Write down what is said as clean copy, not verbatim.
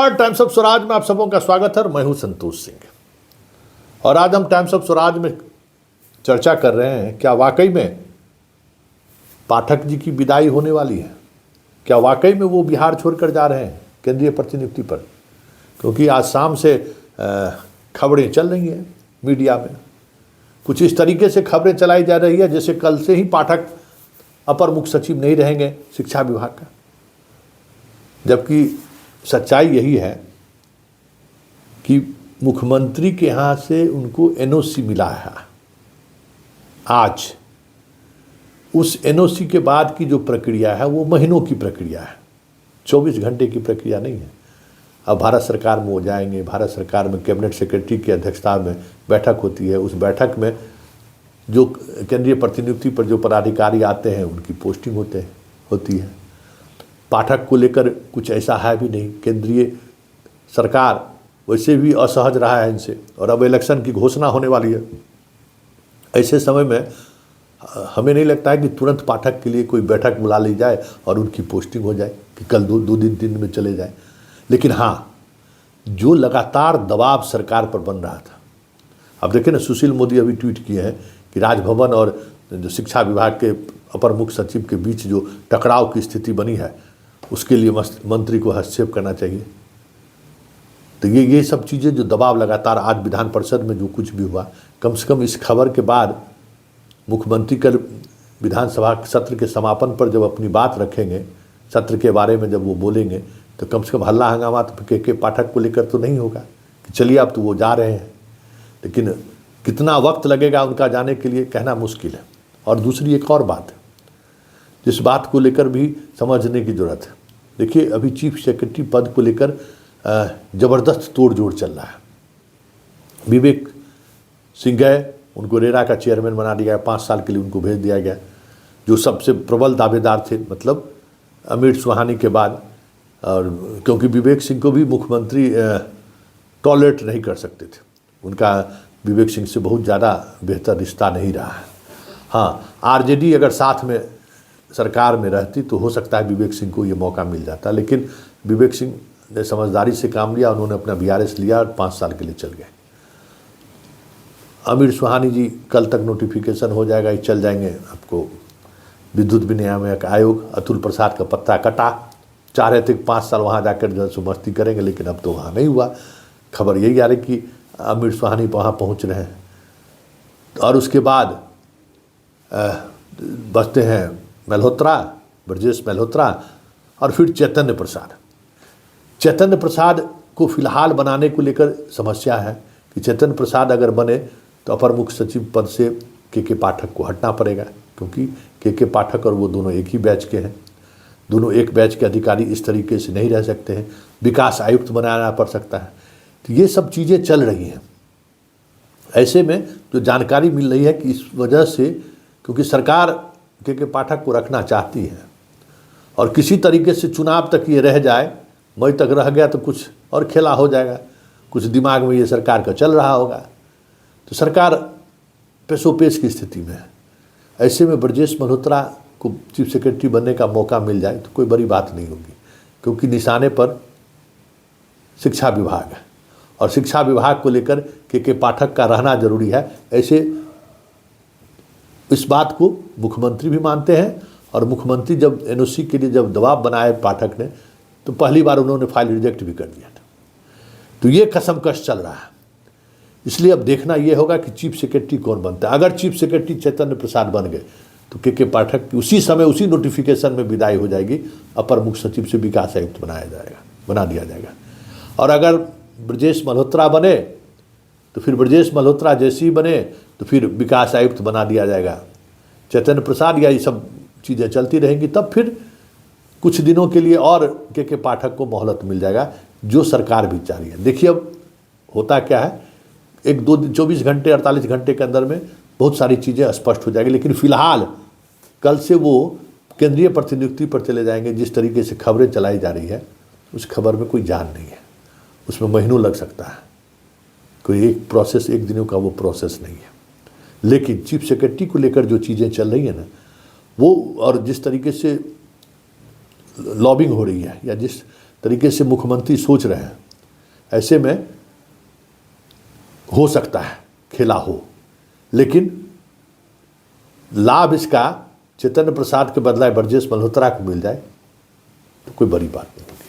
Times of Swaraj में आप सबों का स्वागत है। मैं हूं संतोष सिंह और आज हम टाइम्स ऑफ स्वराज में चर्चा कर रहे हैं क्या वाकई में पाठक जी की विदाई होने वाली है। क्या वाकई में वो बिहार छोड़कर जा रहे हैं केंद्रीय प्रतिनियुक्ति पर, क्योंकि आज शाम से खबरें चल रही हैं मीडिया में। कुछ इस तरीके से खबरें चलाई जा रही है जैसे कल से ही पाठक अपर मुख्य सचिव नहीं रहेंगे शिक्षा विभाग का, जबकि सच्चाई यही है कि मुख्यमंत्री के यहाँ से उनको एनओसी मिला है आज। उस एनओसी के बाद की जो प्रक्रिया है वो महीनों की प्रक्रिया है, 24 घंटे की प्रक्रिया नहीं है। अब भारत सरकार में वो जाएंगे, भारत सरकार में कैबिनेट सेक्रेटरी की अध्यक्षता में बैठक होती है। उस बैठक में जो केंद्रीय प्रतिनियुक्ति पर जो पदाधिकारी आते हैं उनकी पोस्टिंग होती है। पाठक को लेकर कुछ ऐसा है भी नहीं, केंद्रीय सरकार वैसे भी असहज रहा है इनसे और अब इलेक्शन की घोषणा होने वाली है। ऐसे समय में हमें नहीं लगता है कि तुरंत पाठक के लिए कोई बैठक बुला ली जाए और उनकी पोस्टिंग हो जाए कि कल दो दिन में चले जाए। लेकिन हाँ, जो लगातार दबाव सरकार पर बन रहा था, अब देखें ना, सुशील मोदी अभी ट्वीट किए हैं कि राजभवन और जो शिक्षा विभाग के अपर मुख्य सचिव के बीच जो टकराव की स्थिति बनी है उसके लिए मंत्री को हस्तक्षेप करना चाहिए। तो ये सब चीज़ें जो दबाव लगातार आज विधान परिषद में जो कुछ भी हुआ, कम से कम इस खबर के बाद मुख्यमंत्री कल विधानसभा सत्र के समापन पर जब अपनी बात रखेंगे, सत्र के बारे में जब वो बोलेंगे, तो कम से कम हल्ला हंगामा तो के पाठक को लेकर तो नहीं होगा कि चलिए अब तो वो जा रहे हैं। लेकिन कितना वक्त लगेगा उनका जाने के लिए कहना मुश्किल है। और दूसरी एक और बात है जिस बात को लेकर भी समझने की ज़रूरत है। देखिए, अभी चीफ सेक्रेटरी पद को लेकर ज़बरदस्त तोड़ जोड़ चल रहा है। विवेक सिंह गए, उनको रेरा का चेयरमैन बना दिया गया, 5 साल के लिए उनको भेज दिया गया। जो सबसे प्रबल दावेदार थे, मतलब अमित सुहानी के बाद, और क्योंकि विवेक सिंह को भी मुख्यमंत्री टॉलरेट नहीं कर सकते थे, उनका विवेक सिंह से बहुत ज़्यादा बेहतर रिश्ता नहीं रहा है। हाँ, आरजेडी अगर साथ में सरकार में रहती तो हो सकता है विवेक सिंह को ये मौका मिल जाता, लेकिन विवेक सिंह ने समझदारी से काम लिया, उन्होंने अपना बीआरएस लिया और 5 साल के लिए चल गए। अमित सुहानी जी कल तक नोटिफिकेशन हो जाएगा, ये चल जाएंगे। आपको विद्युत विनियामक आयोग अतुल प्रसाद का पत्ता कटा, चाह रहे थे 5 साल वहाँ जाकर जो है मस्ती करेंगे, लेकिन अब तो वहाँ नहीं हुआ। खबर यही आ रही कि अमित सुहानी वहाँ पहुँच रहे हैं। और उसके बाद बचते हैं मल्होत्रा, ब्रजेश मल्होत्रा, और फिर चैतन्य प्रसाद। चैतन्य प्रसाद को फिलहाल बनाने को लेकर समस्या है कि चैतन्य प्रसाद अगर बने तो अपर मुख्य सचिव पद से के पाठक को हटना पड़ेगा, क्योंकि के पाठक और वो दोनों एक ही बैच के हैं। दोनों एक बैच के अधिकारी इस तरीके से नहीं रह सकते हैं, विकास आयुक्त बनाना पड़ सकता है। तो ये सब चीज़ें चल रही हैं। ऐसे में जो जानकारी मिल रही है कि इस वजह से, क्योंकि सरकार के पाठक को रखना चाहती है और किसी तरीके से चुनाव तक ये रह जाए, मई तक रह गया तो कुछ और खेला हो जाएगा, कुछ दिमाग में ये सरकार का चल रहा होगा, तो सरकार पेशोपेश की स्थिति में है। ऐसे में ब्रजेश मल्होत्रा को चीफ सेक्रेटरी बनने का मौका मिल जाए तो कोई बड़ी बात नहीं होगी, क्योंकि निशाने पर शिक्षा विभाग है और शिक्षा विभाग को लेकर के पाठक का रहना जरूरी है। ऐसे इस बात को मुख्यमंत्री भी मानते हैं और मुख्यमंत्री जब एनओसी के लिए जब दबाव बनाए पाठक ने, तो पहली बार उन्होंने फाइल रिजेक्ट भी कर दिया था। तो ये कसमकश चल रहा है। इसलिए अब देखना ये होगा कि चीफ सेक्रेटरी कौन बनता है। अगर चीफ सेक्रेटरी चैतन्य प्रसाद बन गए तो के पाठक की उसी समय उसी नोटिफिकेशन में विदाई हो जाएगी, अपर मुख्य सचिव से विकास आयुक्त बना दिया जाएगा। और अगर ब्रजेश मल्होत्रा बने तो फिर ब्रजेश मल्होत्रा जैसे ही बने तो फिर विकास आयुक्त बना दिया जाएगा चैतन्य प्रसाद, या ये सब चीज़ें चलती रहेंगी। तब फिर कुछ दिनों के लिए और के पाठक को मोहलत मिल जाएगा, जो सरकार भी चाह रही है। देखिए अब होता क्या है, 24 घंटे 48 घंटे के अंदर में बहुत सारी चीज़ें स्पष्ट हो जाएगी। लेकिन फिलहाल कल से वो केंद्रीय प्रतिनियुक्ति पर चले जाएंगे। जिस तरीके से खबरें चलाई जा रही है उस खबर में कोई जान नहीं है, उसमें महीनों लग सकता है। कोई एक प्रोसेस, एक दिनों का वो प्रोसेस नहीं है। लेकिन चीफ सेक्रेटरी को लेकर जो चीज़ें चल रही हैं ना, वो और जिस तरीके से लॉबिंग हो रही है या जिस तरीके से मुख्यमंत्री सोच रहे हैं, ऐसे में हो सकता है खेला हो, लेकिन लाभ इसका चैतन्य प्रसाद के बदलाए ब्रजेश मल्होत्रा को मिल जाए तो कोई बड़ी बात नहीं।